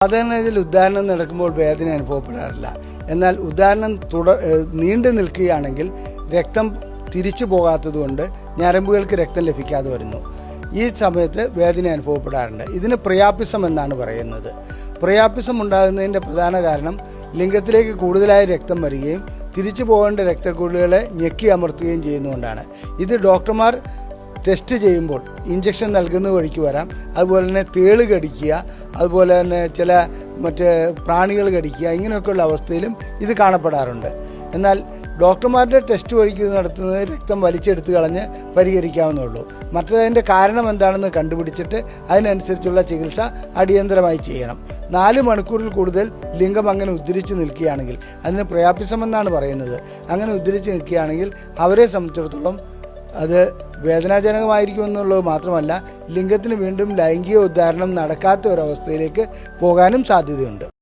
സാധാരണ ഇതിൽ ഉദാഹരണം നടക്കുമ്പോൾ വേദന അനുഭവപ്പെടാറില്ല. എന്നാൽ ഉദാഹരണം നീണ്ടു നിൽക്കുകയാണെങ്കിൽ രക്തം തിരിച്ചു പോകാത്തതുകൊണ്ട് ഞരമ്പുകൾക്ക് രക്തം ലഭിക്കാതെ വരുന്നു. ഈ സമയത്ത് വേദന അനുഭവപ്പെടാറുണ്ട്. ഇതിന് പ്രിയാപ്പിസം എന്നാണ് പറയുന്നത്. പ്രിയാപ്പിസം ഉണ്ടാകുന്നതിൻ്റെ പ്രധാന കാരണം ലിംഗത്തിലേക്ക് കൂടുതലായി രക്തം വരികയും തിരിച്ചു പോകേണ്ട രക്തക്കുഴലുകളെ ഞെക്കി അമർത്തുകയും ചെയ്യുന്നതുകൊണ്ടാണ്. ഇത് ഡോക്ടർമാർ ടെസ്റ്റ് ചെയ്യുമ്പോൾ ഇഞ്ചക്ഷൻ നൽകുന്ന വഴിക്ക് വരാം. അതുപോലെ തന്നെ തേള് കടിക്കുക, അതുപോലെ തന്നെ ചില പ്രാണികൾ കടിക്കുക, ഇങ്ങനെയൊക്കെയുള്ള അവസ്ഥയിലും ഇത് കാണപ്പെടാറുണ്ട്. എന്നാൽ ഡോക്ടർമാരുടെ ടെസ്റ്റ് വഴിക്ക് നടത്തുന്നത് രക്തം വലിച്ചെടുത്ത് കളഞ്ഞ് പരിഹരിക്കാവുന്നേ. മറ്റതിൻ്റെ കാരണം എന്താണെന്ന് കണ്ടുപിടിച്ചിട്ട് അതിനനുസരിച്ചുള്ള ചികിത്സ അടിയന്തരമായി ചെയ്യണം. 4 മണിക്കൂറിൽ കൂടുതൽ ലിംഗം അങ്ങനെ ഉദ്ധരിച്ച് നിൽക്കുകയാണെങ്കിൽ, അതിന് പ്രിയാപ്പിസം എന്നാണ് പറയുന്നത്, അങ്ങനെ ഉദ്ധരിച്ച് നിൽക്കുകയാണെങ്കിൽ അവരെ സംബന്ധിച്ചിടത്തോളം അത് വേദനാജനകമായിരിക്കുമെന്നുള്ളത് മാത്രമല്ല, ലിംഗത്തിന് വീണ്ടും ലൈംഗിക ഉദ്ധാരണം നടക്കാത്ത ഒരവസ്ഥയിലേക്ക് പോകാനും സാധ്യതയുണ്ട്.